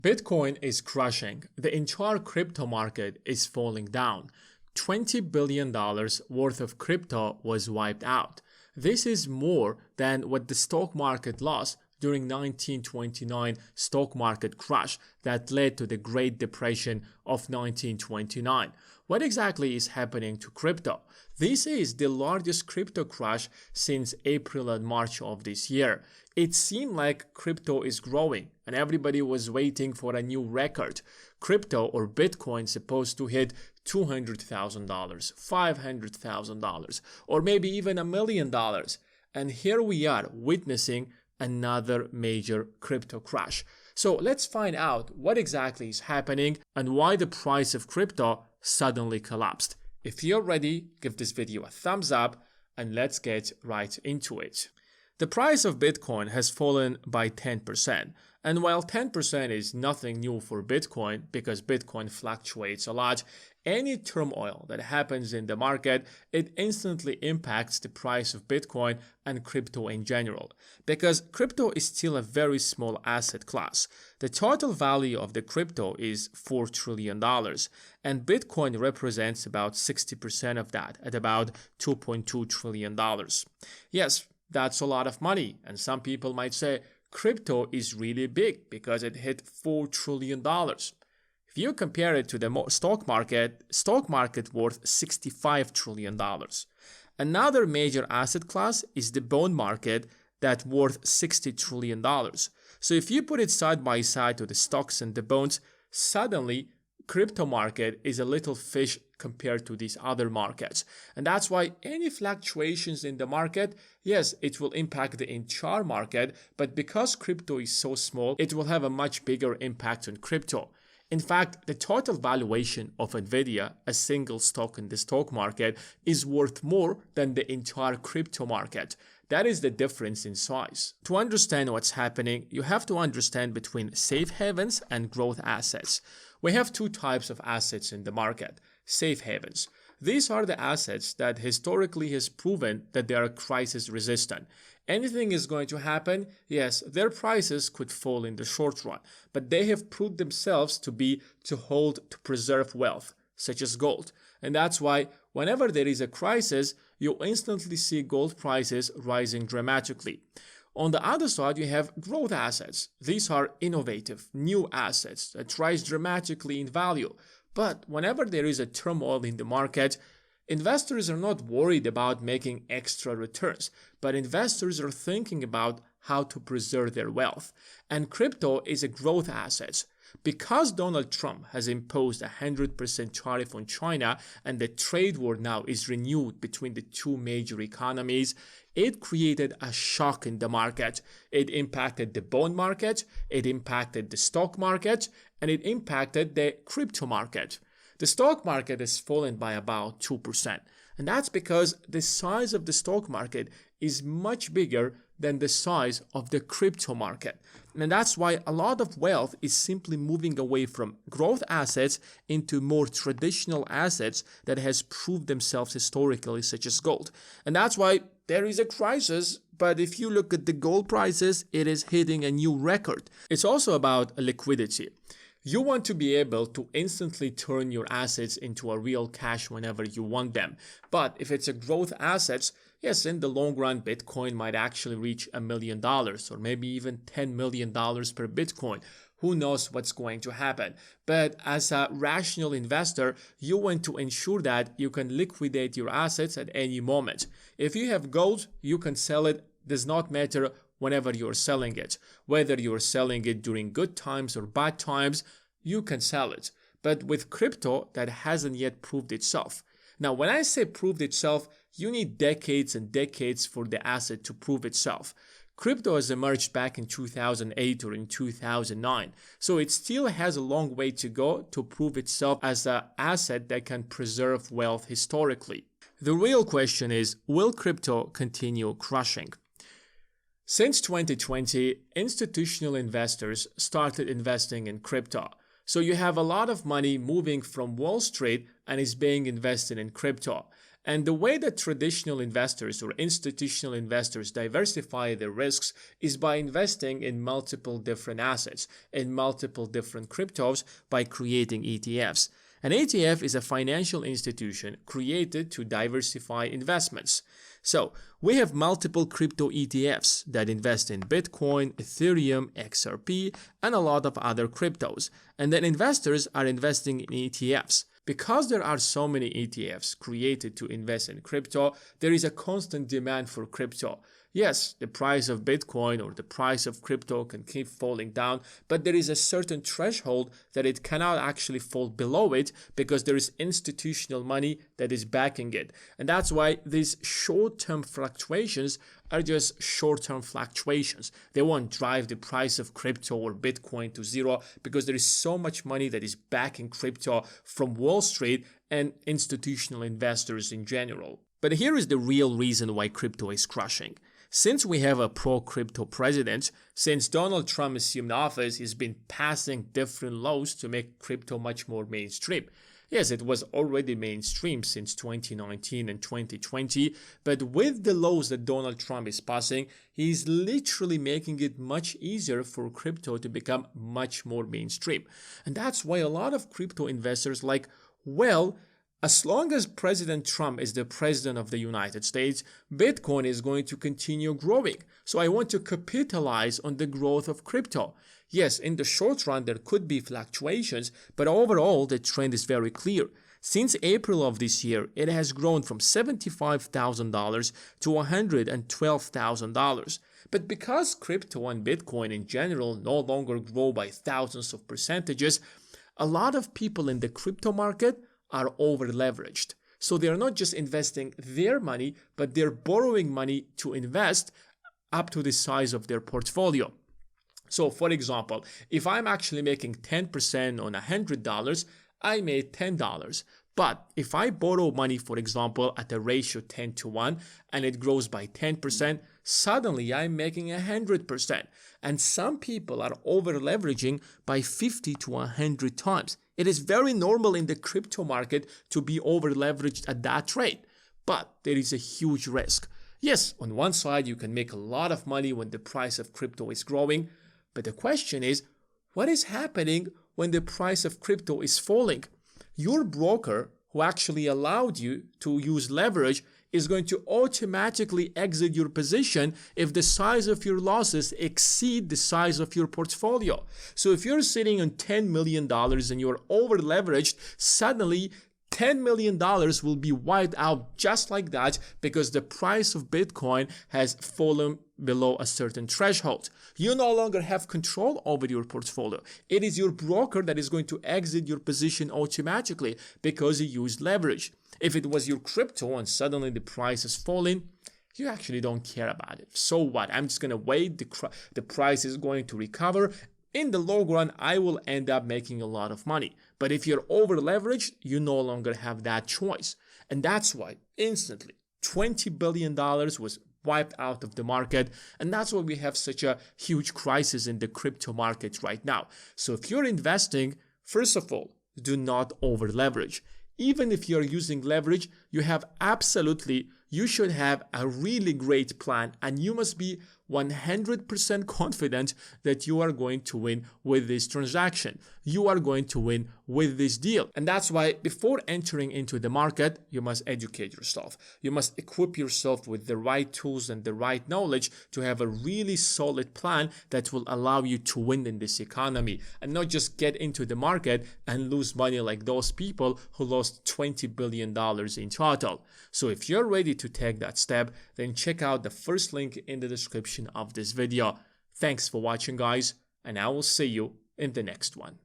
Bitcoin is crushing. The entire crypto market is falling down. $20 billion worth of crypto was wiped out. This is more than what the stock market lost during 1929 stock market crash that led to the Great Depression of 1929. What exactly is happening to crypto? This is the largest crypto crash since April and March of this year. It seemed like crypto is growing and everybody was waiting for a new record. Crypto or Bitcoin supposed to hit $200,000, $500,000, or maybe even $1 million. And here we are witnessing another major crypto crash. So let's find out what exactly is happening and why the price of crypto suddenly collapsed. If you're ready, give this video a thumbs up and let's get right into it. The price of Bitcoin has fallen by 10%. And while 10% is nothing new for Bitcoin because Bitcoin fluctuates a lot, any turmoil that happens in the market, it instantly impacts the price of Bitcoin and crypto in general. Because crypto is still a very small asset class. The total value of the crypto is $4 trillion. And Bitcoin represents about 60% of that at about $2.2 trillion. Yes, that's a lot of money. And some people might say, crypto is really big because it hit $4 trillion. If you compare it to the stock market worth $65 trillion. Another major asset class is the bond market that's worth $60 trillion. So if you put it side by side to the stocks and the bonds, suddenly crypto market is a little fish compared to these other markets. And that's why any fluctuations in the market, yes, it will impact the entire market, but because crypto is so small, it will have a much bigger impact on crypto. In fact, the total valuation of Nvidia, a single stock in the stock market, is worth more than the entire crypto market. That is the difference in size. To understand what's happening, you have to understand between safe havens and growth assets. We have two types of assets in the market. Safe havens. These are the assets that historically has proven that they are crisis resistant. Anything is going to happen, yes, their prices could fall in the short run, but they have proved themselves to hold, to preserve wealth, such as gold. And that's why whenever there is a crisis, you instantly see gold prices rising dramatically. On the other side, you have growth assets. These are innovative, new assets that rise dramatically in value. But whenever there is a turmoil in the market, investors are not worried about making extra returns, but investors are thinking about how to preserve their wealth. And crypto is a growth asset. Because Donald Trump has imposed a 100% tariff on China and the trade war now is renewed between the two major economies, it created a shock in the market. It impacted the bond market, it impacted the stock market, and it impacted the crypto market. The stock market has fallen by about 2%. And that's because the size of the stock market is much bigger than the size of the crypto market. And that's why a lot of wealth is simply moving away from growth assets into more traditional assets that has proved themselves historically, such as gold. And that's why there is a crisis. But if you look at the gold prices, it is hitting a new record. It's also about liquidity. You want to be able to instantly turn your assets into a real cash whenever you want them. But if it's a growth assets, yes, in the long run, Bitcoin might actually reach $1 million or maybe even $10 million per Bitcoin. Who knows what's going to happen? But as a rational investor, you want to ensure that you can liquidate your assets at any moment. If you have gold, you can sell it. Does not matter whenever you're selling it. Whether you're selling it during good times or bad times, you can sell it. But with crypto, that hasn't yet proved itself. Now, when I say proved itself, you need decades and decades for the asset to prove itself. Crypto has emerged back in 2008 or in 2009, so it still has a long way to go to prove itself as an asset that can preserve wealth historically. The real question is, will crypto continue crushing? Since 2020, institutional investors started investing in crypto. So you have a lot of money moving from Wall Street and is being invested in crypto. And the way that traditional investors or institutional investors diversify their risks is by investing in multiple different assets, in multiple different cryptos by creating ETFs. An ETF is a financial institution created to diversify investments. So we have multiple crypto ETFs that invest in Bitcoin, Ethereum, XRP, and a lot of other cryptos. And then investors are investing in ETFs. Because there are so many ETFs created to invest in crypto, there is a constant demand for crypto. Yes, the price of Bitcoin or the price of crypto can keep falling down, but there is a certain threshold that it cannot actually fall below it because there is institutional money that is backing it. And that's why these short-term fluctuations are just short-term fluctuations. They won't drive the price of crypto or Bitcoin to zero because there is so much money that is backing crypto from Wall Street and institutional investors in general. But here is the real reason why crypto is crushing. Since we have a pro-crypto president, since Donald Trump assumed office, he's been passing different laws to make crypto much more mainstream. Yes, it was already mainstream since 2019 and 2020, but with the laws that Donald Trump is passing, he's literally making it much easier for crypto to become much more mainstream. And that's why a lot of crypto investors like, well, as long as President Trump is the president of the United States, Bitcoin is going to continue growing. So I want to capitalize on the growth of crypto. Yes, in the short run, there could be fluctuations, but overall, the trend is very clear. Since April of this year, it has grown from $75,000 to $112,000. But because crypto and Bitcoin in general no longer grow by thousands of percentages, a lot of people in the crypto market are over-leveraged. So they're not just investing their money, but they're borrowing money to invest up to the size of their portfolio. So for example, if I'm actually making 10% on $100, I made $10. But if I borrow money, for example, at a ratio 10:1 and it grows by 10%, suddenly I'm making 100%. And some people are over-leveraging by 50 to 100 times. It is very normal in the crypto market to be over-leveraged at that rate, but there is a huge risk. Yes, on one side, you can make a lot of money when the price of crypto is growing, but the question is, what is happening when the price of crypto is falling? Your broker, who actually allowed you to use leverage, is going to automatically exit your position if the size of your losses exceed the size of your portfolio. So if you're sitting on $10 million and you're over leveraged, suddenly $10 million will be wiped out just like that because the price of Bitcoin has fallen below a certain threshold. You no longer have control over your portfolio. It is your broker that is going to exit your position automatically because you used leverage. If it was your crypto and suddenly the price is falling, you actually don't care about it. So what? I'm just going to wait. The price is going to recover. In the long run, I will end up making a lot of money. But if you're over leveraged, you no longer have that choice. And that's why instantly $20 billion was wiped out of the market. And that's why we have such a huge crisis in the crypto market right now. So if you're investing, first of all, do not over leverage. Even if you're using leverage, you should have a really great plan, and you must be 100% confident that you are going to win with this transaction. You are going to win with this deal. And that's why before entering into the market, you must educate yourself. You must equip yourself with the right tools and the right knowledge to have a really solid plan that will allow you to win in this economy and not just get into the market and lose money like those people who lost $20 billion in total. So if you're ready to take that step, then check out the first link in the description of this video. Thanks for watching, guys, and I will see you in the next one.